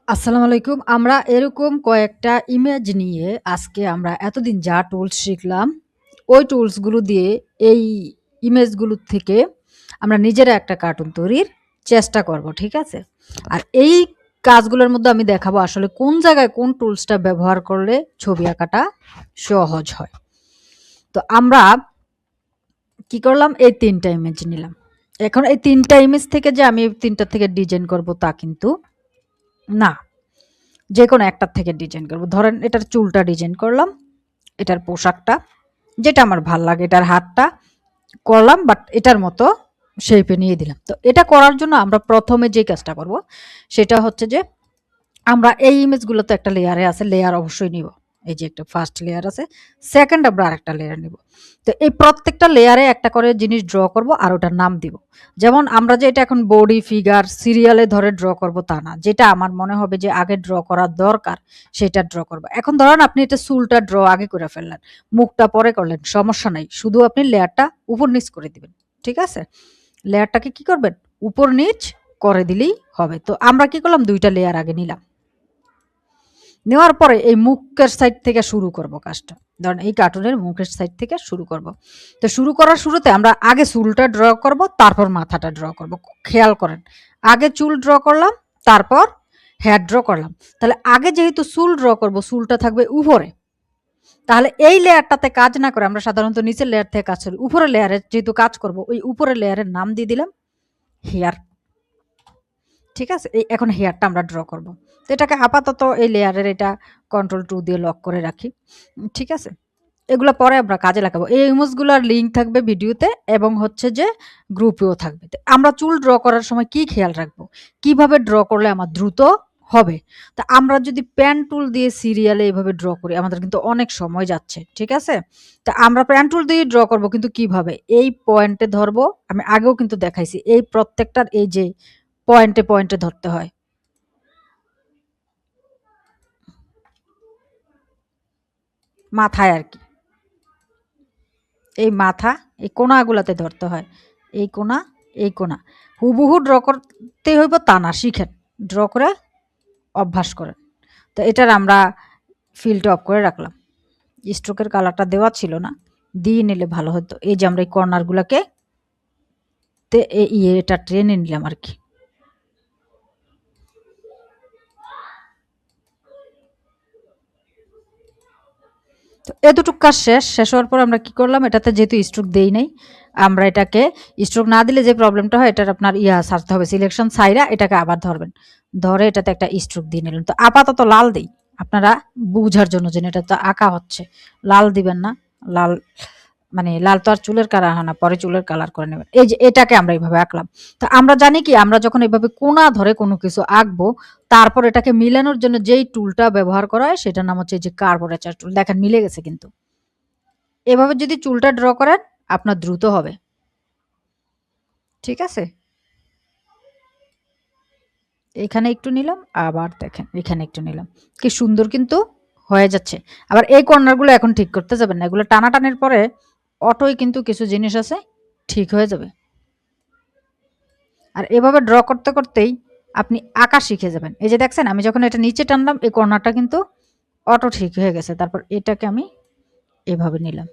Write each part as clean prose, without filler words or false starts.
আসসালামু আলাইকুম। আমরা এরকম কয়েকটা ইমেজ নিয়ে আজকে আমরা এতদিন যা টুলস শিখলাম, ওই টুলসগুলো দিয়ে এই ইমেজগুলোর থেকে আমরা নিজেরা একটা কার্টুন তৈরির চেষ্টা করব। ঠিক আছে? আর এই কাজগুলোর মধ্যে আমি দেখাবো আসলে কোন জায়গায় কোন টুলসটা ব্যবহার করলে ছবি আঁকাটা সহজ হয়। তো আমরা কি করলাম? এই ৩ টা ইমেজ নিলাম। এখন এই ৩ টা ইমেজ থেকে যে আমি ৩ টা থেকে ডিজাইন করব তা কিন্তু না। যেকোনো একটার থেকে ডিজাইন করব। ধরেন এটার চুলটা ডিজাইন করলাম, এটার পোশাকটা যেটা আমার ভাল লাগে, এটার হাতটা করলাম বাট এটার মতো শেপে নিয়ে দিলাম। তো এটা করার জন্য আমরা প্রথমে যে কাজটা করব সেটা হচ্ছে যে আমরা এই ইমেজগুলো তো একটা লেয়ারে আছে, লেয়ার অবশ্যই নিব। এই যে একটা ফার্স্ট লেয়ার আছে, সেকেন্ড আমরা আরেকটা লেয়ার নিব। তো এই প্রত্যেকটা লেয়ারে একটা করে জিনিস ড্র করব আর ওটার নাম দিব। যেমন আমরা যে এটা এখন বডি, ফিগার, সিরিয়ালে ধরে ড্র করব তা না। যেটা আমার মনে হবে যে আগে ড্র করা দরকার সেটা ড্র করব। এখন ধরেন আপনি এটা চুলটা ড্র আগে করে ফেললেন, মুখটা পরে করলেন, সমস্যা নাই। শুধু আপনি লেয়ারটা উপর নিচ করে দিবেন। ঠিক আছে? লেয়ারটাকে কি করবেন? উপর নিচ করে দিলেই হবে। তো আমরা কি করলাম? ২ টা লেয়ার আগে নিলাম। নেওয়ার পরে এই মুখের সাইড থেকে শুরু করব কাজটা। ধরেন এই কার্টুনের মুখের সাইড থেকে শুরু করব। তো শুরু করার শুরুতে আমরা আগে চুলটা ড্র করব, তারপর মাথাটা ড্র করব। খেয়াল করেন, আগে চুল ড্র করলাম, তারপর হেয়ার ড্র করলাম। তাহলে আগে যেহেতু চুল ড্র করব, চুলটা থাকবে উপরে। তাহলে এই লেয়ারটাতে কাজ না করে আমরা সাধারণত নিচের লেয়ার থেকে কাজ করি। উপরের লেয়ারে যেহেতু কাজ করব, ওই উপরের লেয়ারের নাম দিয়ে দিলাম হেয়ার। ঠিক আছে? এই এখন হেয়ারটা আমরা ড্র করব। তো এটাকে আপাতত এই লেয়ারের এটা কন্ট্রোল 2 দিয়ে লক করে রাখি। ঠিক আছে? এগুলা পরে আমরা কাজে লাগাবো। এই ইমেজগুলার লিঙ্ক থাকবে ভিডিওতে এবং হচ্ছে যে গ্রুপেও থাকবে। তো আমরা চুল ড্র করার সময় কি খেয়াল রাখবো? কিভাবে ড্র করলে আমার দ্রুত হবে? তা আমরা যদি পেন টুল দিয়ে সিরিয়ালে এভাবে ড্র করি, আমাদের কিন্তু অনেক সময় যাচ্ছে। ঠিক আছে? তা আমরা পেন টুল দিয়ে ড্র করব কিন্তু কিভাবে? এই পয়েন্টে ধরবো। আমি আগেও কিন্তু দেখাইছি। এই প্রত্যেকটার এই যে পয়েন্টে, পয়েন্টে ধরতে হয়। মাথায় আরকি। এই মাথা, এই কোণাগুলাতে ধরতে হয়। এই কোণা, এই কোণা। হুবহু ড্র করতে হইব তা না, শিখেন। ড্র করে অভ্যাস করেন। তো এটার আমরা ফিলটা অফ করে রাখলাম। স্ট্রোকের কালারটা দেওয়া ছিল না। দিয়ে নিলে ভালো হতো। এই যে আমরা এই কর্নারগুলাকে এটা টেনে নিলাম আরকি। তো এতটুক কাজ শেষ। শেষ হওয়ার পর আমরা কি করলাম? এটাতে যেহেতু স্ট্রোক দেই নাই, আমরা এটাকে স্ট্রোক না দিলে যে প্রবলেমটা হয় এটার আপনার ছাড়তে হবে। সিলেকশন ছাইড়া এটাকে আবার ধরবেন। ধরে এটাতে একটা স্ট্রোক দিয়ে নিলেন। তো আপাতত লাল দেই। আপনারা বুঝার জন্য যে এটা তো আঁকা হচ্ছে। লাল দিবেন না। লাল মানে লাল তো আর চুলের কালার হয় না। পরে চুলের কালার করে নেবেন। এই যে এটাকে আমরা এভাবে আঁকলাম। তো আমরা জানি কি আমরা যখন এভাবে কোণা ধরে কোনো কিছু আঁকবো, তারপর এটাকে মিলানোর জন্য যেই টুলটা ব্যবহার করা হয় সেটার নাম হচ্ছে এই যে কার্বোরেচার টুল। দেখেন মিলে গেছে কিন্তু। এভাবে যদি চুলটা ড্র করেন আপনার দ্রুত হবে। ঠিক আছে? এখানে একটু নিলাম, আবার দেখেন এখানে একটু নিলাম। কি সুন্দর কিন্তু হয়ে যাচ্ছে। আবার এই কর্নারগুলো এখন ঠিক করতে যাবেন না। এগুলো টানাটানির পরে অটোই কিন্তু কিছু জিনিস আছে ঠিক হয়ে যাবে। আর এভাবে ড্র করতে করতেই আপনি আঁকা শিখে যাবেন। এই যে দেখছেন আমি যখন এটা নিচে টানলাম এই কর্নারটা কিন্তু অটো ঠিক হয়ে গেছে। তারপর এটাকে আমি এভাবে নিলাম।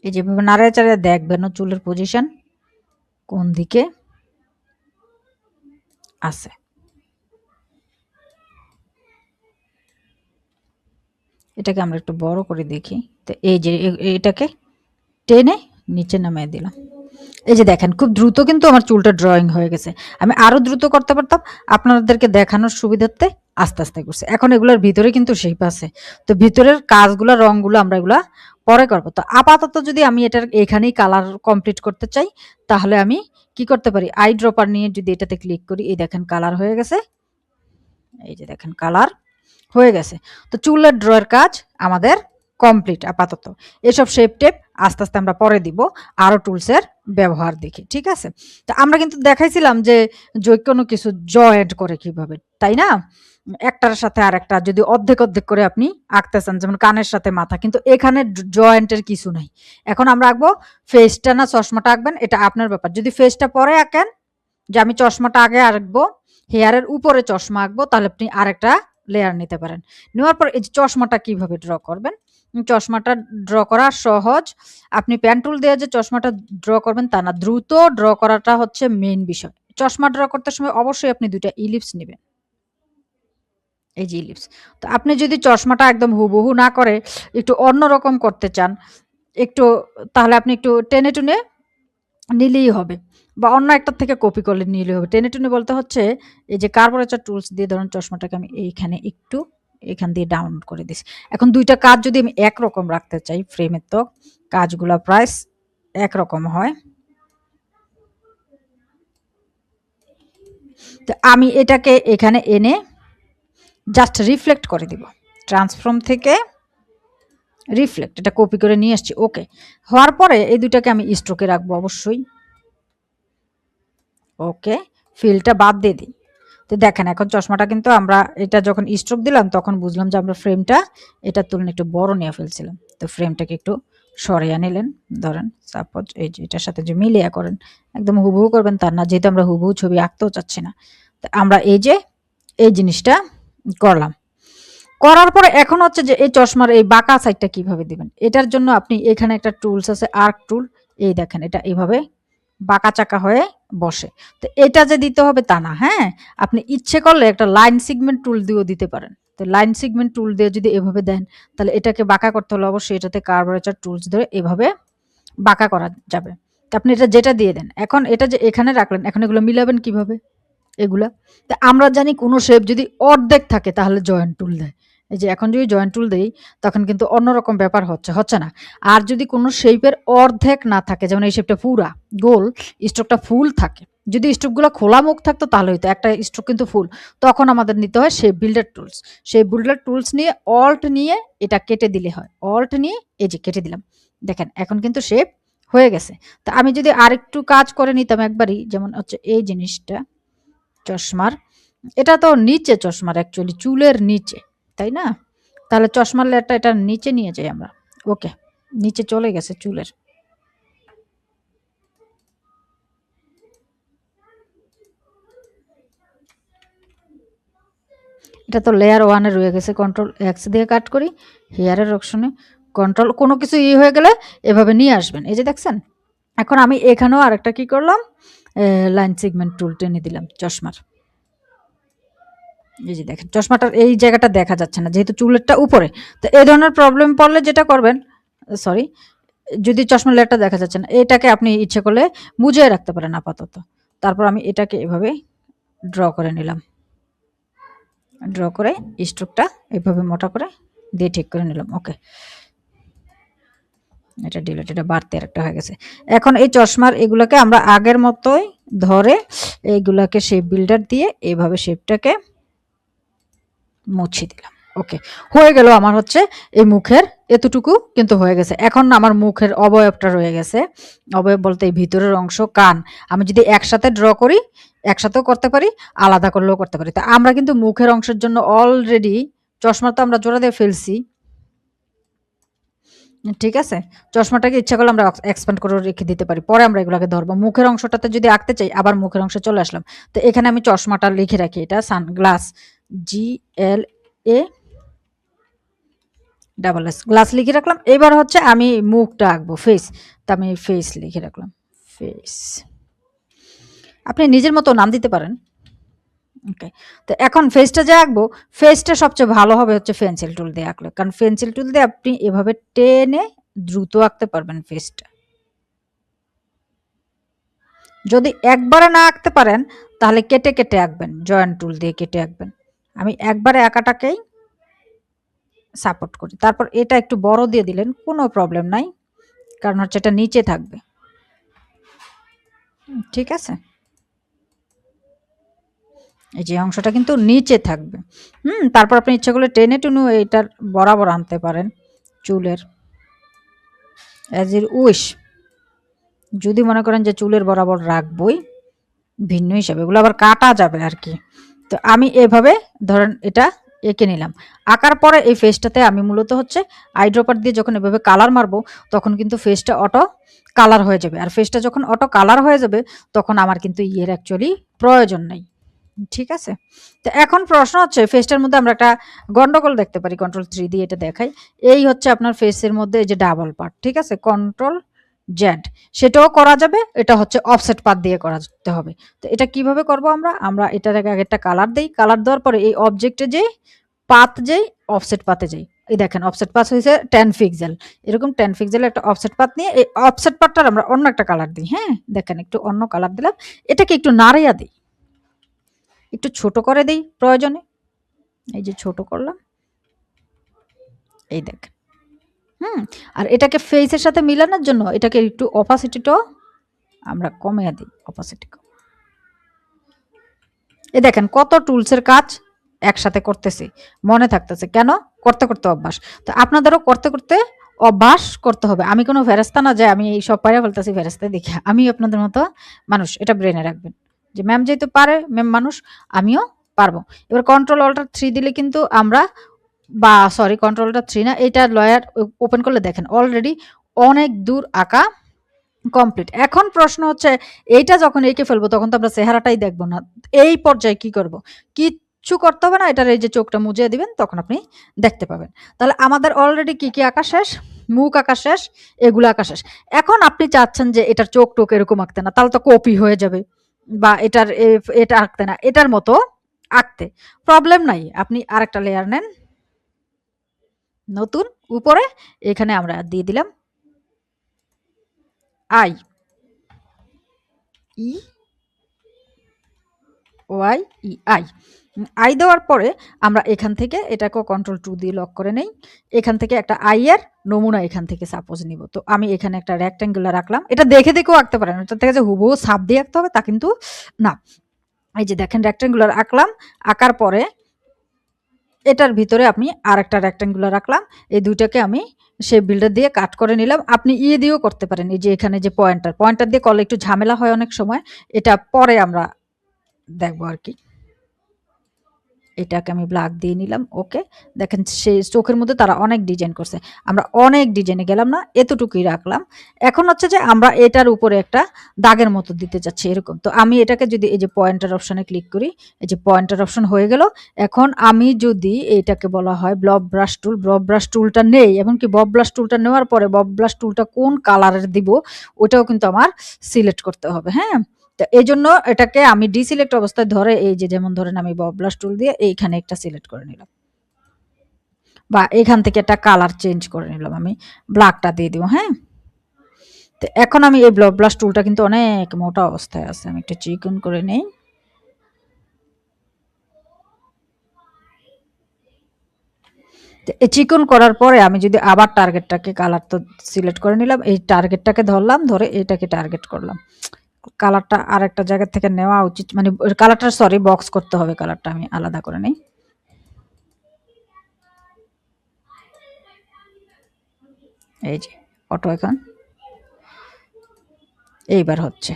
এই যেভাবে নাড়াচাড়া দেখবেন চুলের পজিশন কোন দিকে আছে। এটাকে আমরা একটু বড় করে দেখি। তো এই যে এটাকে টেনে নিচে নামিয়ে দিলাম। এই যে দেখেন খুব দ্রুত কিন্তু আমার চুলটা ড্রয়িং হয়ে গেছে। আমি আরো দ্রুত করতে পারতাম। আপনাদেরকে দেখানোর সুবিধার্থে আস্তে, আস্তে করছি। এখন এগুলোর ভিতরে কিন্তু শেপ আছে। তো ভিতরের কাজগুলা রংগুলো আমরা এগুলা পরে করব। তো আপাতত যদি আমি এটার এখানেই কালার কমপ্লিট করতে চাই তাহলে আমি কি করতে পারি? আই ড্রপার নিয়ে যদি এটাতে ক্লিক করি, এই দেখেন কালার হয়ে গেছে। এই যে দেখেন কালার হয়ে গেছে। তো চুলের ড্রয়ের কাজ আমাদের কমপ্লিট আপাতত। এসব শেপ টেপ আস্তে, আস্তে আমরা পরে দিব। আরো টুলসের ব্যবহার দেখি। ঠিক আছে? তো আমরা কিন্তু দেখাইছিলাম যে যেকোনো কিছু জয়েন্ট করে কিভাবে, তাই না? একটার সাথে আরেকটা যদি অর্ধেক করে আপনি আঁকতে চান, যেমন কানের সাথে মাথা। কিন্তু এখানে জয়েন্টের কিছু নাই। এখন আমরা আঁকবো ফেসটা না চশমাটা আঁকবেন এটা আপনার ব্যাপার। যদি ফেসটা পরে আঁকেন, যে আমি চশমাটা আগে আঁকবো, হেয়ারের উপরে চশমা আঁকবো, তাহলে আপনি আরেকটা লেয়ার নিতে পারেন। নেওয়ার পর এই যে চশমাটা কিভাবে ড্র করবেন? চশমাটা ড্র করা সহজ। আপনি পেন টুল দিয়ে যে চশমাটা ড্র করবেন তা না। দ্রুত ড্র করাটা হচ্ছে মেইন বিষয়। চশমা ড্র করতে সময় অবশ্যই আপনি ২ টা ইলিপস নিবেন। এই যে ইলিপস। তো আপনি যদি চশমাটা একদম হুবহু না করে একটু অন্যরকম করতে চান, একটু তাহলে আপনি একটু টেনে-টুনে নিলেই হবে। বা অন্য একটার থেকে কপি করলে নিলেই হবে। টেনে-টুনে বলতে হচ্ছে এই যে কার্বরেচার টুলস দিয়ে ধরুন চশমাটাকে আমি এইখানে একটু এখান দিয়ে ডাউন করে দিছি। এখন ২ টা কাজ যদি আমি একরকম রাখতে চাই, ফ্রেমের তো কাজগুলা প্রায় একরকম হয়। তো আমি এটাকে এখানে এনে জাস্ট রিফ্লেক্ট করে দিব। ট্রান্সফর্ম থেকে রিফ্লেক্ট এটা কপি করে নিয়ে আসছি। ওকে। হওয়ার পরে এই ২ টাকে আমি স্ট্রোকে রাখবো অবশ্যই। ওকে। ফিলটা বাদ দিয়ে দিই। তো দেখেন এখন চশমাটা কিন্তু আমরা এটা যখন স্ট্রোক দিলাম তখন বুঝলাম যে আমরা ফ্রেমটা এটার তুলনায় একটু বড় নিয়ে ফেলছিলাম। তো ফ্রেমটাকে একটু সরিয়ে নিলেন। ধরেন সাপোজ এই যে এটার সাথে যে মিলিয়ে করেন। একদম হুবহু করবেন তা না, যেহেতু আমরা হুবহু ছবি আঁকতেও চাচ্ছি না। তো আমরা এই যে এই জিনিসটা করলাম। করার পরে এখন হচ্ছে যে এই চশমার এই বাঁকা সাইডটা কিভাবে দিবেন? এটার জন্য আপনি এখানে একটা টুলস আছে আর্ক টুল। এই দেখেন এটা এভাবে বাঁকা-চাকা হয়ে বসে। তো এটা যে দিতে হবে তা না, হ্যাঁ? আপনি ইচ্ছে করলে একটা লাইন সেগমেন্ট টুল দিয়েও দিতে পারেন। তো লাইন সেগমেন্ট টুল দিয়ে যদি এভাবে দেন, তাহলে এটাকে বাঁকা করতে হলে অবশ্যই এটাতে কার্ভেচার টুলস ধরে এভাবে বাঁকা করা যাবে। তো আপনি এটা যেটা দিয়ে দেন। এখন এটা যে এখানে রাখলেন, এখন এগুলো মিলাবেন কিভাবে? এগুলা। তা আমরা জানি কোনো শেপ যদি অর্ধেক থাকে তাহলে জয়েন্ট টুল দেয়। এই যে এখন যদি জয়েন্ট টুল দেই তখন কিন্তু অন্যরকম ব্যাপার হচ্ছে না। আর যদি কোনো শেপের অর্ধেক না থাকে, যেমন এই শেপটা পুরা গোল, স্ট্রোকটা ফুল থাকে। যদি স্ট্রোকগুলা খোলা মুখ থাকতো তাহলে হইতো। একটা স্ট্রোক কিন্তু ফুল। তখন আমাদের নিতে হয় shape builder tools. Shape builder tools নিয়ে অল্ট নিয়ে এটা কেটে দিলে হয়। অল্ট নিয়ে এই যে কেটে দিলাম। দেখেন এখন কিন্তু শেপ হয়ে গেছে। তো আমি যদি আরেকটু কাজ করে নিতাম একবারই, যেমন হচ্ছে এই জিনিসটা চশমার, এটা তো নিচে চশমার অ্যাকচুয়ালি চুলের নিচে, তাই না? তাহলে চশমার লেয়ারটা এটার নিচে নিয়ে যাই আমরা। ওকে, নিচে চলে গেছে চুলের। এটা তো লেয়ার 1 এ রয়ে গেছে। কন্ট্রোল এক্স দিয়ে কাট করি। হেয়ারের অপশনে কন্ট্রোল কোনো কিছু হয়ে গেলে এভাবে নিয়ে আসবেন। এই যে দেখছেন? এখন আমি এখানেও আরেকটা কি করলাম? লাইন সেগমেন্ট টুল টেনে দিলাম চশমার। এই যে দেখেন চশমাটার এই জায়গাটা দেখা যাচ্ছে না যেহেতু চুলেরটা উপরে। তো এই ধরনের প্রবলেম পড়লে যেটা করবেন, সরি, যদি চশমার লেয়ারটা দেখা যাচ্ছে না, এটাকে আপনি ইচ্ছে করলে মুজিয়ে রাখতে পারেন আপাতত। তারপর আমি এটাকে এভাবে ড্র করে নিলাম। ড্র করে স্ট্রোকটা এভাবে মোটা করে দিয়ে ঠিক করে নিলাম। ওকে, এটা ডিলিট, এটা বাড়তি আরেকটা হয়ে গেছে। এখন এই চশমার এগুলোকে আমরা আগের মতোই ধরে এইগুলাকে শেপ বিল্ডার দিয়ে এইভাবে শেপটাকে মুছে দিলাম। ওকে, হয়ে গেল আমার হচ্ছে এই মুখের এতটুকু কিন্তু হয়ে গেছে। এখন আমার মুখের অবয়বটা রয়ে গেছে। অবয়ব বলতে এই ভিতরের অংশ কান। আমি যদি একসাথে ড্র করি, একসাথেও করতে পারি, আলাদা করলেও করতে পারি। তা আমরা কিন্তু মুখের অংশের জন্য অলরেডি চশমা তো আমরা জোড়া দিয়ে ফেলছি। ঠিক আছে? চশমাটাকে ইচ্ছা করলে আমরা এক্সপ্যান্ড করেও রেখে দিতে পারি। পরে আমরা এগুলাকে ধরবো। মুখের অংশটাতে যদি আঁকতে চাই, আবার মুখের অংশে চলে আসলাম। তো এখানে আমি চশমাটা লিখে রাখি। এটা sunglass, GLA double S, glass লিখে রাখলাম। এবার হচ্ছে আমি মুখটা আঁকবো, ফেস। তো আমি ফেস লিখে রাখলাম। ফেস। আপনি নিজের মতো নাম দিতে পারেন। ওকে। তো এখন ফেসটা যে আঁকবো, ফেসটা সবচেয়ে ভালো হবে হচ্ছে পেন্সিল টুল দিয়ে আঁকলে। কারণ পেন্সিল টুল দিয়ে আপনি এভাবে টেনে দ্রুত আঁকতে পারবেন ফেসটা। যদি একবারে না আঁকতে পারেন তাহলে কেটে আঁকবেন। জয়েন্ট টুল দিয়ে কেটে আঁকবেন। আমি একবারে আঁকাটাকেই সাপোর্ট করি। তারপর এটা একটু বড় দিয়ে দিলেন, কোনো প্রবলেম নাই। কারণ হচ্ছে এটা নিচে থাকবে। ঠিক আছে? এই যে অংশটা কিন্তু নিচে থাকবে। তারপর আপনি ইচ্ছা করলে টেনে টুনেও এইটার বরাবর আনতে পারেন চুলের, অ্যাজ ইউর উইশ। যদি মনে করেন যে চুলের বরাবর রাখবই ভিন্ন হিসাবে, এগুলো আবার কাটা যাবে আর কি। তো আমি এভাবে ধরেন এটা এঁকে নিলাম। আঁকার পরে এই ফেসটাতে আমি মূলত হচ্ছে আইড্রপার দিয়ে যখন এভাবে কালার মারবো তখন কিন্তু ফেসটা অটো কালার হয়ে যাবে। আর ফেসটা যখন অটো কালার হয়ে যাবে তখন আমার কিন্তু ইয়ের অ্যাকচুয়ালি প্রয়োজন নেই। ঠিক আছে? তো এখন প্রশ্ন হচ্ছে ফেসটার মধ্যে আমরা একটা গন্ডগোল দেখতে পারি। কন্ট্রোল 3 দিয়ে এটা দেখাই। এই হচ্ছে আপনার ফেসের মধ্যে এই যে ডাবল পার্ট। ঠিক আছে? কন্ট্রোল জেড সেটাও করা যাবে। এটা হচ্ছে অফসেট পাথ দিয়ে করতে হবে। তো এটা কিভাবে করব আমরা? আমরা এটার আগে একটা কালার দেই। কালার দেওয়ার পরে এই অবজেক্টে যেই পাথ যেই অফসেট পাথে যাই। এই দেখেন অফসেট পাথ হইছে 10 পিক্সেল। এরকম 10 পিক্সেলের একটা অফসেট পাথ নিয়ে এই অফসেট পাথটার আমরা অন্য একটা কালার দিই। হ্যাঁ? দেখেন একটু অন্য কালার দিলাম। এটাকে একটু নাড়াইয়া দেই। একটু ছোট করে দেই প্রয়োজনে। এই যে ছোট করলাম। এই দেখেন। আর এটাকে ফেসের সাথে মিলানোর জন্য এটাকে একটু অপাসিটিটাও আমরা কমিয়ে দিই। অপাসিটি এই দেখেন কত টুলসের কাজ একসাথে করতেছি। মনে থাকতেছে। কেন? করতে, করতে অভ্যাস। তো আপনাদেরও করতে, করতে অভ্যাস করতে হবে। আমি কোনো ফেরেশতা না যে আমি এই সব পাইরা ফেলতেছি ফেরেশতা দেখে। আমিও আপনাদের মতো মানুষ। এটা ব্রেইনে রাখবেন। যে ম্যাম যেহেতু পারে, ম্যাম মানুষ, আমিও পারবো। এবার কন্ট্রোল অল্টার 3 দিলে কিন্তু আমরা সরি কন্ট্রোল অল্টার 3 না, এটা লয়ার ওপেন করলে দেখেন অলরেডি অনেক দূর আঁকা কমপ্লিট। এখন প্রশ্ন হচ্ছে এইটা যখন এঁকে ফেলবো তখন তো আমরা চেহারাটাই দেখবো না। এই পর্যায়ে কি করব? কিচ্ছু করতে হবে না। এটার এই যে চোখটা মুজিয়ে দিবেন তখন আপনি দেখতে পাবেন। তাহলে আমাদের অলরেডি কি, কি আঁকা শেষ? মুখ আঁকা শেষ, এগুলো আঁকা শেষ। এখন আপনি চাচ্ছেন যে এটার চোখ-টোক এরকম আঁকতে না। তাহলে তো কপি হয়ে যাবে। বা এটার এটা আঁকতে না। এটার মতো আঁকতে। প্রবলেম নাই। আপনি আরেকটা লেয়ার নেন। নতুন উপরে এখানে আমরা দিয়ে দিলাম I. E Y E I. I দেওয়ার পরে আমরা এখান থেকে এটাকেও কন্ট্রোল 2 দিয়ে লক করে নেই। এখান থেকে একটা আই এর নমুনা এখান থেকে সাপোজ নিব। তো আমি এখানে একটা রেক্টেঙ্গুলার আঁকলাম। এটা দেখে দেখেও আঁকতে পারেন। এটা থেকে যে হুবহু ছাপ দিয়ে আঁকতে হবে তা কিন্তু না। এই যে দেখেন রেক্টেঙ্গুলার আঁকলাম। আঁকার পরে এটার ভিতরে আমি আরেকটা রেক্টেঙ্গুলার আঁকলাম। এই ২ টাকে আমি শেপ বিল্ডার দিয়ে কাট করে নিলাম। আপনি দিয়েও করতে পারেন। এই যে এখানে যে পয়েন্টার দিয়ে করলে একটু ঝামেলা হয় অনেক সময়। এটা পরে আমরা দেখব আরকি। এটাকে আমি ব্ল্যাক দিয়ে নিলাম। ওকে। দেখেন সেই চোখের মধ্যে তারা অনেক ডিজাইন করছে। আমরা অনেক ডিজাইনে গেলাম না। এতটুকুই রাখলাম। এখন হচ্ছে যে আমরা এটার উপরে একটা দাগের মতো দিতে চাচ্ছি এরকম। তো আমি এটাকে যদি এই যে পয়েন্টার অপশনে ক্লিক করি, এই যে পয়েন্টার অপশন হয়ে গেল। এখন আমি যদি এটাকে বলা হয় বব ব্রাশ টুলটা নেই। এমনকি বব ব্রাশ টুলটা নেওয়ার পরে বব ব্রাশ টুলটা কোন কালারের দিব ওটাও কিন্তু আমার সিলেক্ট করতে হবে। হ্যাঁ? তো এইজন্য এটাকে আমি ডিসিলেক্ট অবস্থায় ধরে এই যে যেমন ধরেন আমি বব ব্রাশ টুল দিয়ে এইখানে একটা সিলেক্ট করে নিলাম। বা এখান থেকে একটা কালার চেঞ্জ করে নিলাম। আমি ব্ল্যাকটা দিয়ে দিব। হ্যাঁ? তো এখন আমি এই বব ব্রাশ টুলটা কিন্তু অনেক মোটা অবস্থায় আছে। আমি একটু চিকন করে নেই। এই চিকন করার পরে আমি যদি আবার টার্গেটটাকে কালার তো সিলেক্ট করে নিলাম। এই টার্গেটটাকে ধরলাম, ধরে এটাকে টার্গেট করলাম। কালারটা আরেকটা জায়গা থেকে নেওয়া উচিত। মানে কালারটা সরি বক্স করতে হবে। কালারটা আমি আলাদা করে নেই। এই যে অটো এখন এইবার হচ্ছে।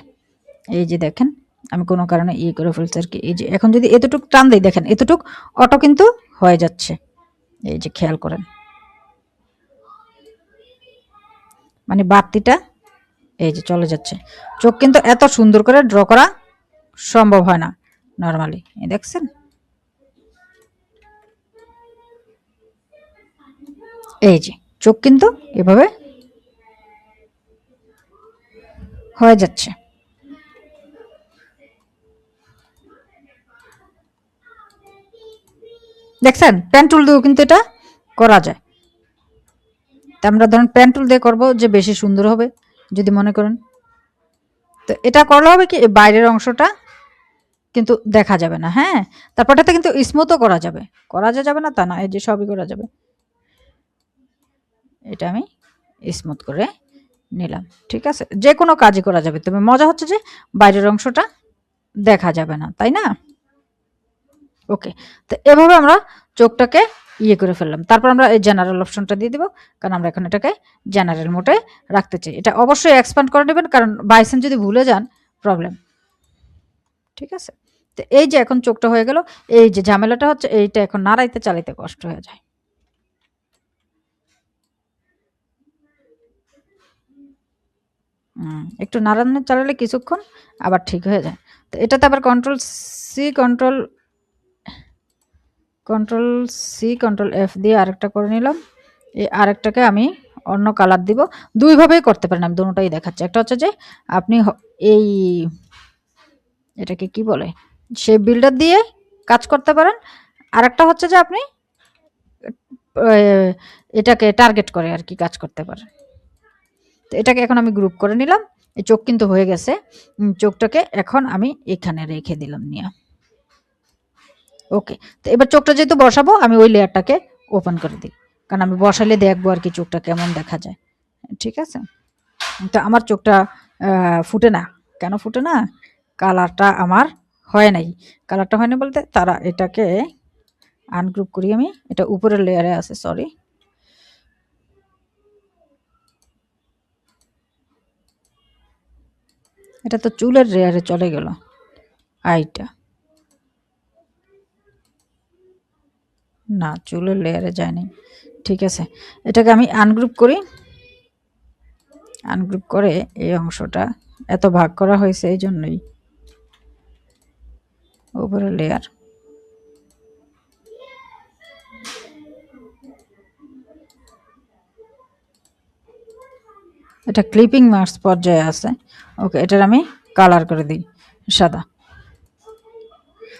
এই যে দেখেন আমি কোনো কারণে করে ফেলছি আর কি। এই যে এখন যদি এতটুক টান দেই দেখেন এতটুক অটো কিন্তু হয়ে যাচ্ছে। এই যে খেয়াল করেন। মানে বাড়তিটা এই যে চলে যাচ্ছে। চোখ কিন্তু এত সুন্দর করে ড্র করা সম্ভব হয় না নরমালি। এই দেখছেন? এই যে চোখ কিন্তু এভাবে হয়ে যাচ্ছে। দেখছেন? পেন টুল দিয়েও কিন্তু এটা করা যায়। তা আমরা ধরেন পেন টুল দিয়ে করব যে বেশি সুন্দর হবে যদি মনে করেন। তো এটা করলে হবে কি বাইরের অংশটা কিন্তু দেখা যাবে না। হ্যাঁ? তারপর এটাতে কিন্তু স্মুথও করা যাবে। করা যাবে না তা না। এই যে সবই করা যাবে। এটা আমি স্মুথ করে নিলাম। ঠিক আছে? যেকোনো কাজই করা যাবে। তবে মজা হচ্ছে যে বাইরের অংশটা দেখা যাবে না। তাই না? ওকে। তো এভাবে আমরা চোখটাকে ইয়ে করে ফেললাম। তারপর আমরা এই জেনারেল অপশনটা দিয়ে দিব, কারণ আমরা এখন এটাকে জেনারেল মোডে রাখতে চাই। এটা অবশ্যই এক্সপ্যান্ড করে নেবেন, কারণ বাই চান্স যদি ভুলে যান প্রবলেম। ঠিক আছে, তো এই যে এখন চোখটা হয়ে গেল। এই যে ঝামেলাটা হচ্ছে এইটা এখন নাড়াইতে চালাইতে কষ্ট হয়ে যায়। একটু নাড়ানো চালালে কিছুক্ষণ আবার ঠিক হয়ে যায়। তো এটাতে আবার কন্ট্রোল সি কন্ট্রোল এফ দিয়ে আরেকটা করে নিলাম। এই আরেকটাকে আমি অন্য কালার দিব। দুইভাবেই করতে পারেন, আমি দুটোটাই দেখাচ্ছি। একটা হচ্ছে যে আপনি এই এটাকে কি বলে, শেপ বিল্ডার দিয়ে কাজ করতে পারেন। আরেকটা হচ্ছে যে আপনি এটাকে টার্গেট করে আর কি কাজ করতে পারেন। তো এটাকে এখন আমি গ্রুপ করে নিলাম। এই চোখ কিন্তু হয়ে গেছে। চোখটাকে এখন আমি এখানে রেখে দিলাম নিয়ে। ওকে, তো এবার চোখটা যেহেতু বসাবো, আমি ওই লেয়ারটাকে ওপেন করে দিই, কারণ আমি বসালে দেখবো আর কি চোখটা কেমন দেখা যায়। ঠিক আছে, তো আমার চোখটা ফুটে না। কেন ফুটে না? কালারটা আমার হয় নাই। কালারটা হয় না বলতে, তারা এটাকে আনগ্রুপ করি আমি। এটা উপরের লেয়ারে আছে, সরি। এটা তো চুলের লেয়ারে চলে গেল আইটা। না, চুলের লেয়ারে যায়নি। ঠিক আছে, এটাকে আমি আনগ্রুপ করি। আনগ্রুপ করে এই অংশটা এত ভাগ করা হয়েছে, এই জন্যই উপরের লেয়ার। এটা ক্লিপিং মার্কস পর্যায়ে আছে। ওকে, এটার আমি কালার করে দিই সাদা।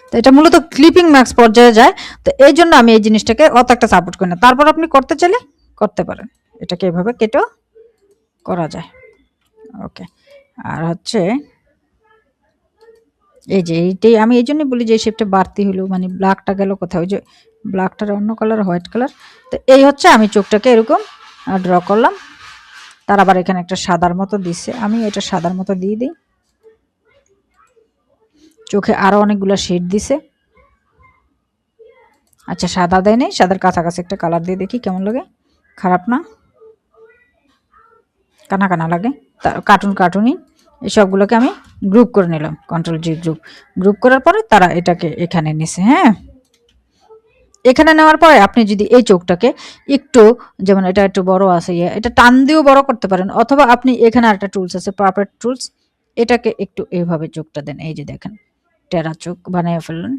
তো এটা মূলত ক্লিপিং মার্কস পর্যায়ে যায়। তো এই জন্য আমি এই জিনিসটাকে অত একটা সাপোর্ট করি না। তারপর আপনি করতে চাইলে করতে পারেন, এটাকে এভাবে কেটেও করা যায়। ওকে, আর হচ্ছে এই যে এইটাই আমি এই জন্যই বলি যে এই শেপটা বাড়তি হলো, মানে ব্ল্যাকটা গেল কোথাও, যে ব্ল্যাকটার অন্য কালার, হোয়াইট কালার। তো এই হচ্ছে আমি চোখটাকে এরকম ড্র করলাম। তার আবার এখানে একটা সাদার মতো দিচ্ছে, আমি এটা সাদার মতো দিয়ে দিই। চোখে আরো অনেকগুলো শেড দিছে। আচ্ছা, সাদা দেয় নেই, সাদার কাছাকাছি একটা কালার দিয়ে দেখি কেমন লাগে। খারাপ না, কানা কানা লাগে, কার্টুন কার্টুনই। এই সবগুলোকে আমি গ্রুপ করে নিলাম, কন্ট্রোল-জি গ্রুপ করার পরে তারা এটাকে এখানে নিছে। হ্যাঁ, এখানে নেওয়ার পরে আপনি যদি এই চোখটাকে একটু, যেমন এটা একটু বড় আছে, এটা টান দিয়েও বড় করতে পারেন, অথবা আপনি এখানে একটা টুলস আছে, পারফেক্ট টুলস, এটাকে একটু এইভাবে চোখটা দেন। এই যে দেখেন, টেরা চোখ বানিয়ে ফেললেন।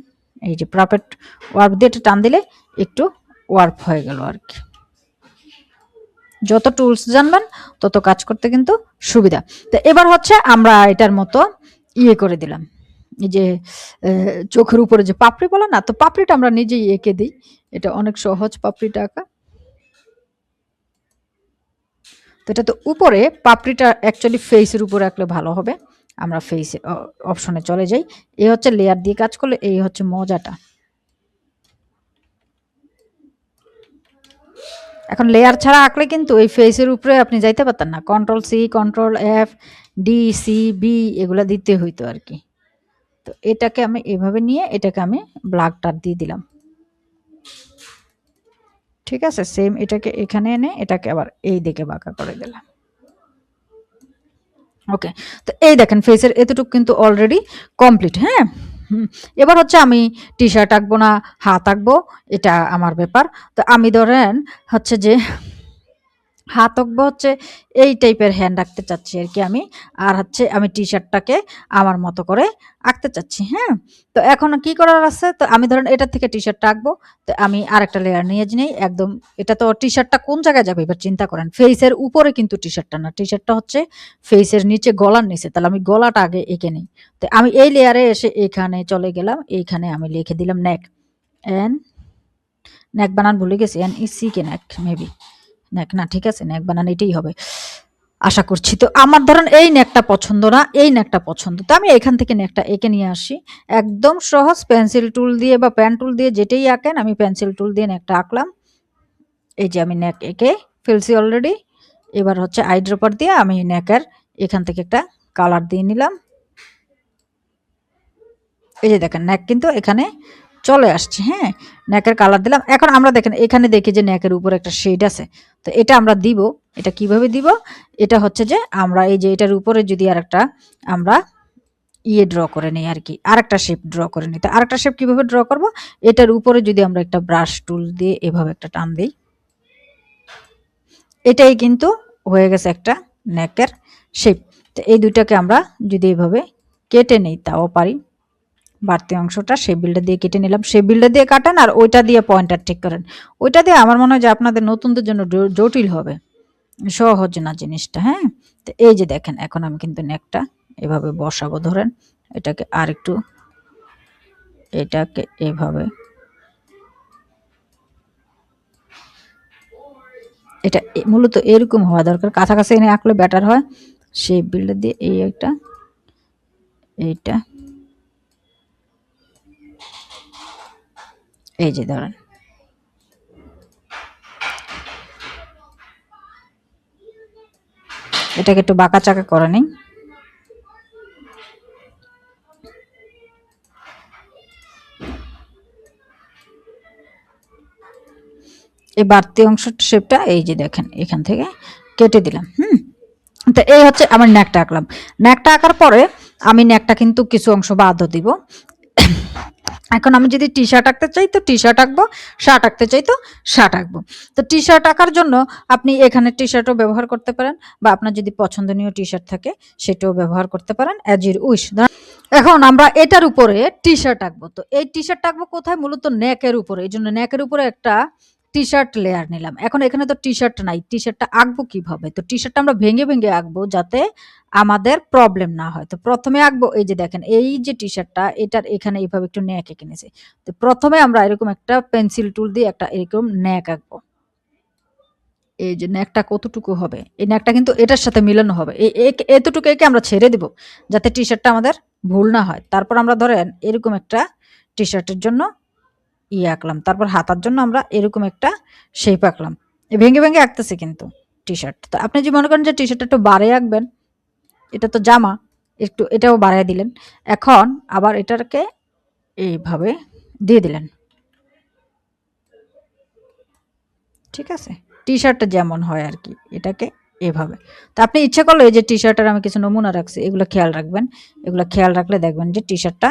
এই যে পারফেক্ট ওয়ার্প দিয়ে এটা টান দিলে একটু ওয়ার্প হয়ে গেল আর কি। যত টুলস জানবেন তত কাজ করতে কিন্তু সুবিধা। তো এবার হচ্ছে আমরা এটার মতো ইয়ে করে দিলাম, এই যে চোখের উপরে যে পাপড়ি বলে না, তো পাপড়িটা আমরা নিজেই এঁকে দিই। এটা অনেক সহজ পাপড়িটা আঁকা। তো এটা তো উপরে পাপড়িটা অ্যাকচুয়ালি ফেসের উপরে আঁকলে ভালো হবে। আমরা ফেসে অপশনে চলে যাই। এই হচ্ছে লেয়ার দিয়ে কাজ করলে এই হচ্ছে মজাটা। এখন লেয়ার ছাড়া আঁকলে কিন্তু এই ফেসের উপরে আপনি যাইতে পারতেন না। Control C, control F, D, C, B এগুলা দিতে হইতো আর কি। তো এটাকে আমি এভাবে নিয়ে এটাকে আমি ব্ল্যাকটা দিয়ে দিলাম। ঠিক আছে, সেম এটাকে এখানে এনে এটাকে আবার এই দিকে বাঁকা করে দিলাম। ওকে, তো এই দেখেন ফেসের এতটুকু কিন্তু অলরেডি কমপ্লিট। হ্যাঁ, এবার হচ্ছে আমি টি শার্ট আঁকবো না হাত আঁকবো, এটা আমার ব্যাপার। তো আমি ধরেন হচ্ছে যে হাত আঁকবো হচ্ছে এই টাইপের হ্যান্ড আঁকতে চাচ্ছি আর কি আমি। আর হচ্ছে আমি টি শার্টটাকে আমার মতো করে আঁকতে চাচ্ছি। হ্যাঁ, তো এখন কি করার আছে, তো আমি ধরেন এটার থেকে টি শার্টটা আঁকবো। তো আমি আর একটা লেয়ার নিয়ে নিই একদম। এটা তো টি শার্টটা কোন জায়গায় যাবে এবার চিন্তা করেন, ফেসের উপরে কিন্তু টি শার্টটা না, টি শার্টটা হচ্ছে ফেসের নিচে, গলার নিচে। তাহলে আমি গলাটা আগে এঁকে নিই। তো আমি এই লেয়ারে এসে এখানে চলে গেলাম, এইখানে আমি লিখে দিলাম নেক। এন, নেক বানান ভুলে গেছি, এন ই সি কে নেক, মেবি নেক না, ঠিক আছে, নেক বানান এটাই হবে আশা করছি। তো আমার ধরেন এই নেকটা পছন্দ না, এই নেকটা পছন্দ, তো আমি এখান থেকে নেকটা এঁকে নিয়ে আসি। একদম সহজ, পেন্সিল টুল দিয়ে বা পেন টুল দিয়ে যেটাই আঁকেন, আমি পেন্সিল টুল দিয়ে নেকটা আঁকলাম। এই যে আমি নেক এঁকে ফেলছি অলরেডি। এবার হচ্ছে আই ড্রপার দিয়ে আমি নেকের এখান থেকে একটা কালার দিয়ে নিলাম। এই যে দেখেন নেক কিন্তু এখানে চলে আসছে। হ্যাঁ, নেকের কালার দিলাম। এখন আমরা দেখেন এখানে দেখি যে নেকের উপরে একটা শেড আছে। তো এটা আমরা দিব। এটা কিভাবে দিব? এটা হচ্ছে যে আমরা এই যে এটার উপরে যদি আরেকটা আমরা ড্র করে নেই আরকি। আরেকটা শেপ ড্র করে নিই। তো আরেকটা শেপ কিভাবে ড্র করব? এটার উপরে যদি আমরা একটা ব্রাশ টুল দিয়ে এভাবে একটা টান দেই, এটাই কিন্তু হয়ে গেছে একটা নেকের শেপ। তো এই দুইটাকে আমরা যদি এভাবে কেটে নেই তাও পারি। বাড়তি অংশটা শেপ বিল্ডার দিয়ে কেটে নিলাম। শেপ বিল্ডার দিয়ে কাটেন আর ওইটা দিয়ে পয়েন্টার ঠিক করেন। ওইটা দিয়ে আমার মনে হয় যে আপনাদের নতুনদের জন্য জটিল হবে। সহজ না জিনিসটা, হ্যাঁ? তো এই যে দেখেন এখন আমি কিন্তু নেকটা এভাবে বসাবো ধরেন। এটাকে আরেকটু এটাকে এভাবে এটা মূলত এরকম হওয়া দরকার। কাছাকাছি এনে আঁকলে বেটার হয়। শেপ বিল্ডার দিয়ে এই একটা এইটা এই যে ধরেন এটাকে একটু বাঁকা চাকা করে নিই। এই বাড়তি অংশটা শেপটা এই যে দেখেন এখান থেকে কেটে দিলাম। তো এই হচ্ছে আমার ন্যাকটা আঁকলাম। ন্যাকটা আঁকার পরে আমি ন্যাকটা কিন্তু কিছু অংশ বাদও দিব। এখন আমি যদি টি শার্ট আঁকতে চাই তো টি শার্ট আঁকবো, শার্ট আঁকতে চাই তো শার্ট আঁকবো। তো টি শার্ট আঁকার জন্য আপনি এখানে টি শার্টও ব্যবহার করতে পারেন বা আপনার যদি পছন্দনীয় টি শার্ট থাকে সেটাও ব্যবহার করতে পারেন অ্যাজ ইউর উইশ। এখন আমরা এটার উপরে টি শার্ট আঁকবো। তো এই টি শার্ট আঁকবো কোথায়? মূলত নেকের উপরে। এই জন্য নেকের উপরে একটা টি শার্ট লেয়ার নিলাম। এখন এখানে তো টি শার্ট নাই। টি শার্টটা আঁকবো কিভাবে? তো টি শার্টটা আমরা ভেঙে ভেঙে আঁকবো যাতে আমাদের প্রবলেম না হয়। তো প্রথমে আঁকবো এই যে দেখেন এই যে টি শার্টটা এটার এখানে এইভাবে একটু নেক এঁকে নিয়েছি। তো প্রথমে আমরা এরকম একটা পেন্সিল টুল দিয়ে একটা এরকম নেক আঁকবো। এই যে নেকটা কতটুকু হবে? এই নেকটা কিন্তু এটার সাথে মিলানো হবে। এতটুকু এঁকে আমরা ছেড়ে দিব যাতে টি শার্টটা আমাদের ভুল না হয়। তারপর আমরা ধরেন এরকম একটা টি শার্টের জন্য আঁকলাম। তারপর হাতার জন্য আমরা এরকম একটা শেপ আঁকলাম। ভেঙে ভেঙে আঁকতেছি কিন্তু টি শার্ট। তো আপনি যদি মনে করেন যে টি শার্টটা একটু বাড়ায় আঁকবেন, এটা তো জামা, একটু এটাও বাড়ায় দিলেন। এখন আবার এটাকে এইভাবে দিয়ে দিলেন। ঠিক আছে? টি-শার্টটা যেমন হয় আরকি। এটাকে এভাবে। তো আপনি ইচ্ছা করলে এই যে টি-শার্টের আমি কিছু নমুনা রাখছি। এগুলো খেয়াল রাখবেন। এগুলো খেয়াল রাখলে দেখবেন যে টি-শার্টটা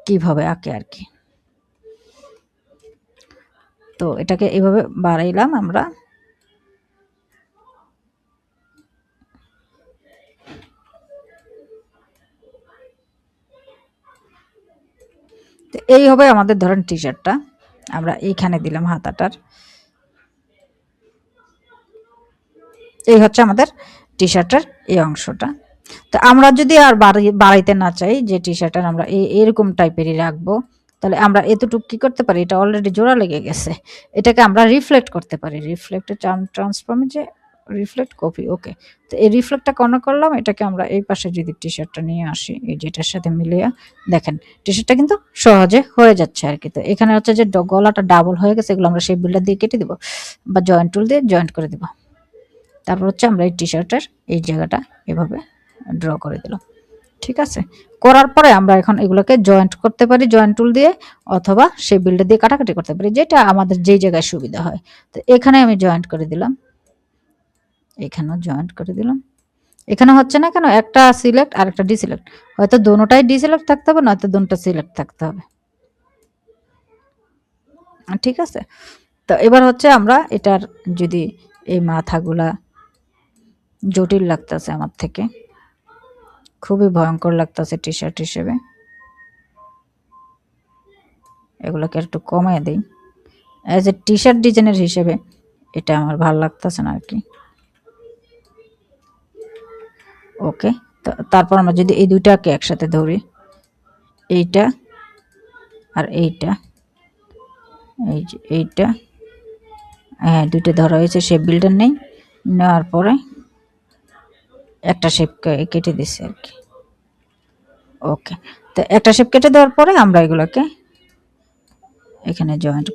কিভাবে আঁকে আরকি। তো এটাকে এভাবে বাড়াইলাম আমরা। তো এই হবে আমাদের ধরেন টি-শার্টটা। আমরা এইখানে দিলাম হাতাটার। এই হচ্ছে আমাদের টি-শার্টের এই অংশটা। তো আমরা যদি আর বাড়াইতে না চাই যে টি-শার্টের আমরা এরকম টাইপেরই রাখবো, তাহলে আমরা এতটুকু কি করতে পারি? এটা অলরেডি জোড়া লেগে গেছে। এটাকে আমরা রিফ্লেক্ট করতে পারি। রিফ্লেক্টের ট্রান্সফর্মে যে রিফ্লেক্ট কপি ওকে। তো এই রিফ্লেক্টটা করলাম এটাকে আমরা এই পাশে যদি টি-শার্টটা নিয়ে আসি এই যে এটার সাথে মিলিয়ে দেখেন টি-শার্টটা কিন্তু সহজে হয়ে যাচ্ছে আরকি। তো এখানে হচ্ছে যে গলাটা ডাবল হয়ে গেছে এগুলো আমরা শেপ বিল্ডার দিয়ে কেটে দিব বা জয়েন্ট টুল দিয়ে জয়েন্ট করে দিব। তারপর হচ্ছে আমরা এই টি-শার্টের এই জায়গাটা এভাবে ড্র করে দিলাম। ঠিক আছে? করার পরে আমরা এখন এগুলোকে জয়েন্ট করতে পারি জয়েন্ট টুল দিয়ে অথবা সেই বিল্ডার দিয়ে কাটাকাটি করতে পারি যেটা আমাদের যেই জায়গায় সুবিধা হয়। তো এখানে আমি জয়েন্ট করে দিলাম। এখানেও জয়েন্ট করে দিলাম। এখানে হচ্ছে না কেন? একটা সিলেক্ট আর একটা ডিসিলেক্ট। হয়তো দোনোটাই ডিসিলেক্ট থাকতে হবে নয়তো দোনোটা সিলেক্ট থাকতে হবে। ঠিক আছে? তো এবার হচ্ছে আমরা এটার যদি এই মাথাগুলা জটিল লাগতেছে আমার থেকে। খুবই ভয়ঙ্কর লাগতেছে টি-শার্ট হিসেবে। এগুলোকে একটু কমায় দেই। অ্যাজ এ টি-শার্ট ডিজাইনের হিসেবে এটা আমার ভাল লাগতেছে না আরকি। ওকে। তারপর আমরা যদি এই দুইটাকে একসাথে ধরি, এইটা আর এইটা, এই যে এইটা, হ্যাঁ দুইটা ধরা হয়েছে শেপ বিল্ডার নেই। নেওয়ার পরে একটা শেপ কেটে দিছি আরকি। ওকে। তো একটা শেপ কেটে দেওয়ার পরে আমরা এগুলোকে এখানে জয়েন্ট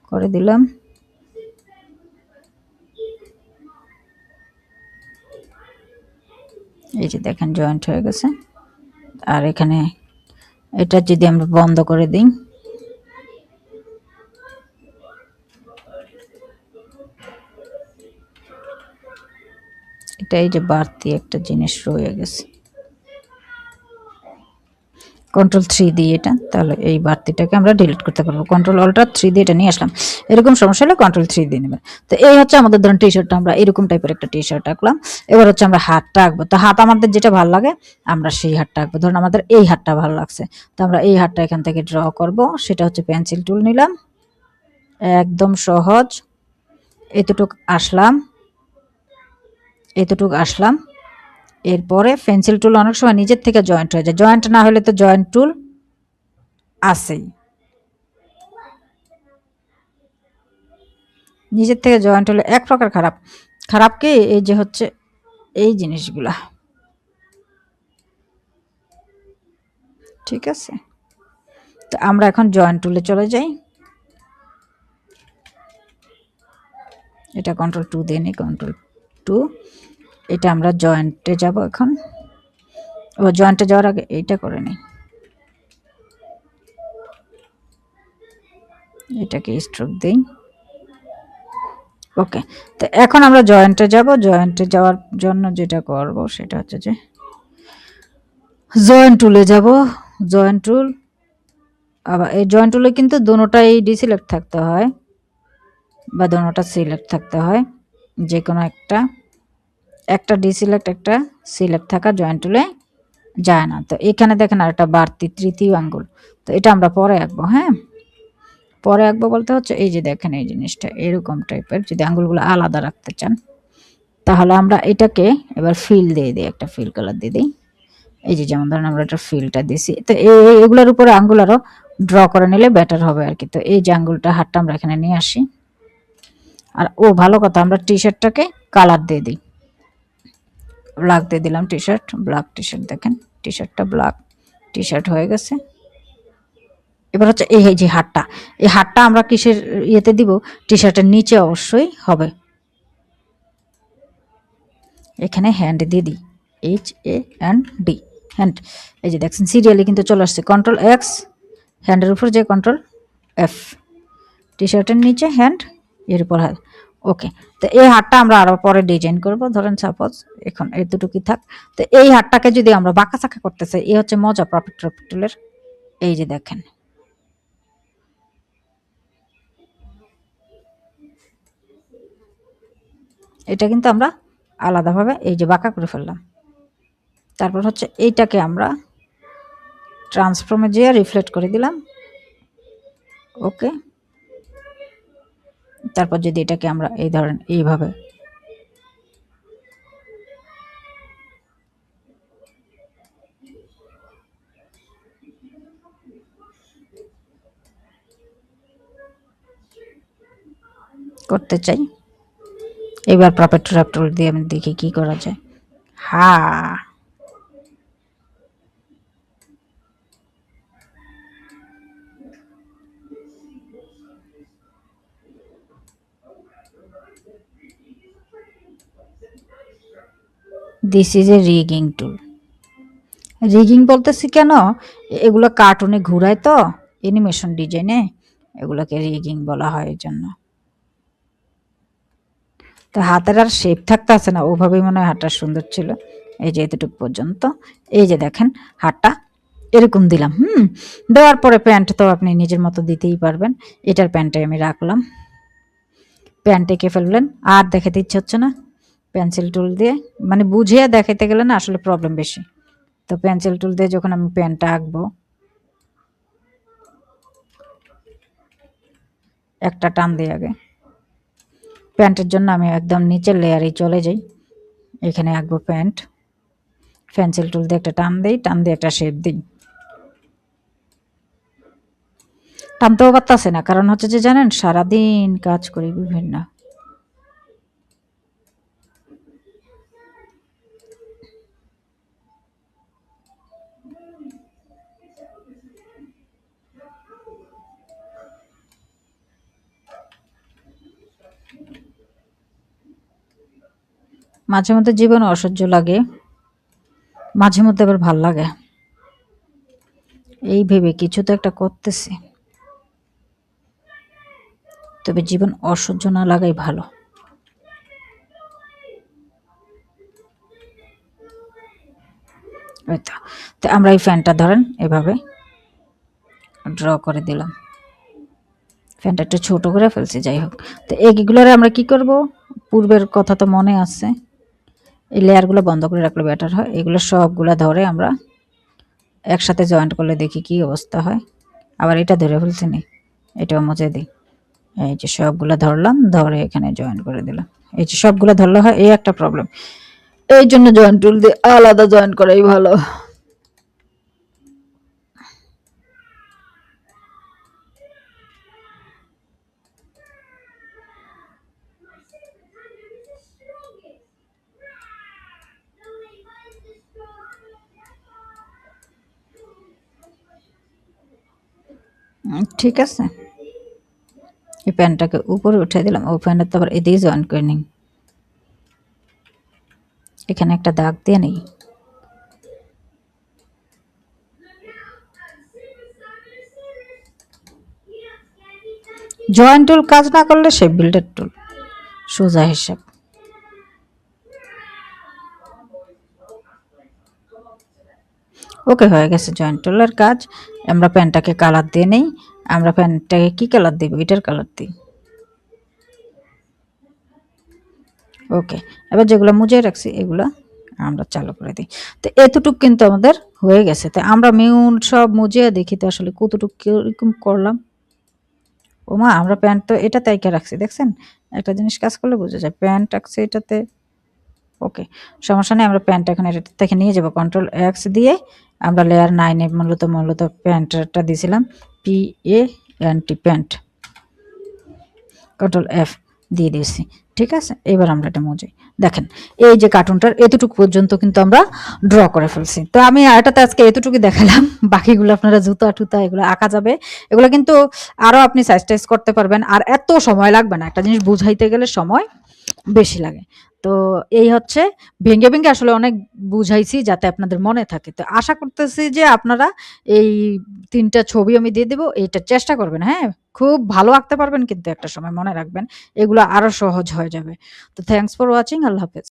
করে দিলাম। এই যে দেখেন জয়েন্ট হয়ে গেছে। আর এখানে এটা যদি আমরা বন্ধ করে দিই, এটা এই যে বাড়তি একটা জিনিস রয়ে গেছে, Ctrl+3 দিয়ে এটা, তাহলে এই বাড়তিটাকে আমরা ডিলিট করতে পারবো। Ctrl+Alt+3 দিয়ে এটা নিয়ে আসলাম। এরকম সমস্যা হলে Ctrl+3 দিয়ে নেবেন। তো এই হচ্ছে আমাদের ধরুন টি শার্টটা আমরা এরকম টাইপের একটা টি শার্ট আঁকলাম। এবার হচ্ছে আমরা হাতটা আঁকবো। তো হাত আমাদের যেটা ভালো লাগে আমরা সেই হাতটা আঁকবো। ধরুন আমাদের এই হাতটা ভালো লাগছে, তো আমরা এই হাতটা এখান থেকে ড্র করব। সেটা হচ্ছে পেন্সিল টুল নিলাম, একদম সহজ। এতটুক আসলাম, এতটুক আসলাম। এরপরে পেন্সিল টুল অনেক সময় নিজের থেকে জয়েন্ট হয়ে যায়, জয়েন্ট না হলে তো জয়েন্ট টুল আছেই, নিজের থেকে জয়েন্ট হলে এক প্রকার খারাপ। খারাপ কি, এই যে হচ্ছে এই জিনিসগুলা, ঠিক আছে। তো আমরা এখন জয়েন্ট টুলে চলে যাই। এটা Ctrl+2 দিয়ে নিই, Ctrl+2। এটা আমরা জয়েন্টে যাব এখন। ও জয়েন্টে যাওয়ার আগে এইটা করে নিই, এটাকে স্ট্রোক দিই। ওকে, তো এখন আমরা জয়েন্টে যাব। জয়েন্টে যাওয়ার জন্য যেটা করব সেটা হচ্ছে যে জয়েন্ট টুলে যাব। জয়েন্ট টুল, আবার এই জয়েন্ট টুলে কিন্তু দুটোটাই ডিসিলেক্ট থাকতে হয় বা দুটোটা সিলেক্ট থাকতে হয়, যে কোনো একটা, একটা ডিসিলেক্ট একটা সিলেক্ট থাকা জয়েন্ট টুলে যায় না। তো এখানে দেখেন আর একটা বাড়তি তৃতীয় আঙ্গুল, তো এটা আমরা পরে আঁকবো। হ্যাঁ, পরে আঁকবো বলতে হচ্ছে এই যে দেখেন এই জিনিসটা এরকম টাইপের, যদি আঙ্গুলগুলো আলাদা রাখতে চান তাহলে আমরা এটাকে এবার ফিল দিয়ে দিই, একটা ফিল কালার দিয়ে দিই। এই যে যেমন ধরেন আমরা একটা ফিলটা দিছি, তো এগুলোর উপরে আঙ্গুল আরও ড্র করে নিলে বেটার হবে আর কি। তো এই যে আঙ্গুলটা হাতটা আমরা এখানে নিয়ে আসি। আর ভালো কথা, আমরা টি শার্টটাকে কালার দিয়ে দিই, ব্ল্যাক দিয়ে দিলাম। T shirt, black T shirt, দেখেন টি শার্টটা ব্ল্যাক টি শার্ট হয়ে গেছে। এবার হচ্ছে এই যে হাতটা, এই হাতটা আমরা কিসের ইয়েতে দিব, টি শার্টের নিচে অবশ্যই হবে। এখানে হ্যান্ড দিয়ে দিই, HAND, হ্যান্ড। এই যে দেখছেন সিরিয়ালি কিন্তু চলে আসছে। Ctrl+X, হ্যান্ডের উপর যে Ctrl+F, টি শার্টের নিচে হ্যান্ড, এর উপর হাত। ওকে, তো এই হাতটা আমরা আরো পরে ডিজাইন করব। ধরেন সাপোজ এখন এতটুকুই থাক। তো এই হাতটাকে যদি আমরা বাঁকা চাকা করতে চাই, এই হচ্ছে মজা প্রফিট টুলের। এই যে দেখেন, এটা কিন্তু আমরা আলাদাভাবে এই যে বাঁকা করে ফেললাম। তারপর হচ্ছে এইটাকে আমরা ট্রান্সফর্মে যেয়ে রিফ্লেক্ট করে দিলাম। ওকে, তারপর যদি এটাকে আমরা এই ধরেন এইভাবে করতে চাই, এবার প্রফিট টুল দিয়ে আমি দেখি কি করা যায়। হ্যাঁ, this is a rigging tool. Rigging বলতেছি কেন, এগুলো কার্টুনে ঘুরায় তো অ্যানিমেশন ডিজাইনে, এগুলোকে রিগিং বলা হয় এই জন্য। তো হাতের আর শেপ থাকতে আছে না, ওভাবেই মনে হয় হাতটা সুন্দর ছিল। এই যে এতটুকু পর্যন্ত, এই যে দেখেন হাতটা এরকম দিলাম। দেওয়ার পরে প্যান্ট তো আপনি নিজের মতো দিতেই পারবেন। এটার প্যান্টে আমি রাখলাম। প্যান্ট এঁকে ফেললেন, আর দেখাতে ইচ্ছে হচ্ছে না, পেন্সিল টুল দিয়ে মানে বুঝিয়ে দেখাইতে গেলে না আসলে প্রবলেম বেশি। তো পেন্সিল টুল দিয়ে যখন আমি প্যান্টটা আঁকবো, একটা টান দিয়ে আগে প্যান্টের জন্য আমি একদম নিচের লেয়ারে চলে যাই, এখানে আঁকবো প্যান্ট। পেন্সিল টুল দিয়ে একটা টান দিই, টান দিয়ে একটা শেপ দিই। টানতেও পারতাছে না, কারণ হচ্ছে যে জানেন সারাদিন কাজ করি বিভিন্ন, মাঝে মধ্যে জীবন অসহ্য লাগে, মাঝে মধ্যে আবার ভাল লাগে। এই ভেবে কিছু তো একটা করতেছি, তবে জীবন অসহ্য না লাগাই ভালো। ওই তো। তো আমরা এই ফ্যানটা ধরেন এভাবে ড্র করে দিলাম, ফ্যানটা একটু ছোট করে ফেলছি, যাই হোক। তো এইগুলোরে আমরা কি করব, পূর্বের কথা তো মনে আছে, এই লেয়ারগুলো বন্ধ করে রাখলে বেটার হয়। এগুলো সবগুলা ধরে আমরা একসাথে জয়েন্ট করলে দেখি কি অবস্থা হয়। আবার এটা ধরে ফেলছি নি, এটাও মুছে দিই। এই যে সবগুলা ধরলাম, ধরে এখানে জয়েন করে দিলাম। এই যে সবগুলা ধরলে হয়, এই একটা প্রবলেম, এই জন্য জয়েন্ট টুল দিয়ে আলাদা জয়েন করাই ভালো। ঠিক আছে, এই প্যানটাকে উপরে উঠে দিলাম, ও প্যানটা তো আবার এদিকে জয়েন করে নিই। এখানে একটা দাগ দিয়ে নিই। জয়েন্ট টুল কাজ না করলে সে বিল্ডার টুল, সোজা হিসাব। ওকে, হয়ে গেছে জয়েন্ট টুলের কাজ। আমরা প্যানটাকে কালার দিয়ে নেই। আমরা প্যানটাকে কি কালার দিব, এটার কালার দিই। ওকে, এবার যেগুলো মুজিয়ে রাখছি এগুলো আমরা চালু করে দিই। তো এতটুক কিন্তু আমাদের হয়ে গেছে। তো আমরা মিউন সব মুজিয়ে দেখি তো আসলে কতটুকু কিরকম করলাম। ওমা, আমরা প্যান্ট তো এটা তাইকে রাখছি, দেখছেন? একটা জিনিস কাজ করলে বোঝা যায়, প্যান্ট রাখছি এটাতে। ওকে, সমস্যা নেই। আমরা প্যান্ট এখন এটা থেকে নিয়ে যাবো, কন্ট্রোল এক্স দিয়ে আমরা লেয়ার 9 এ মূলত প্যান্টটা দিয়েছিলাম, PANT প্যান্ট, কন্ট্রোল F দিয়ে দিয়েছি। ঠিক আছে, এবার আমরা এটা মুজি। দেখেন এই যে কার্টুনটার এতটুকু পর্যন্ত কিন্তু আমরা ড্র করে ফেলছি। তো আমি এটাতে আজকে এতটুকু দেখালাম, বাকিগুলো আপনারা জুতা টুতা এগুলো আঁকা যাবে। এগুলো কিন্তু আরও আপনি সাইজ টাইজ করতে পারবেন, আর এত সময় লাগবে না। একটা জিনিস বুঝাইতে গেলে সময় বেশি লাগে। তো এই হচ্ছে, ভেঙে ভেঙে আসলে অনেক বুঝাইছি যাতে আপনাদের মনে থাকে। তো আশা করতেছি যে আপনারা এই ৩টা ছবি আমি দিয়ে দেব, এইটা চেষ্টা করবেন। হ্যাঁ, খুব ভালো আঁকতে পারবেন, কিন্তু একটা সময় মনে রাখবেন এগুলো আরো সহজ হয়ে যাবে। তো থ্যাংকস ফর ওয়াচিং। আল্লাহ হাফেজ।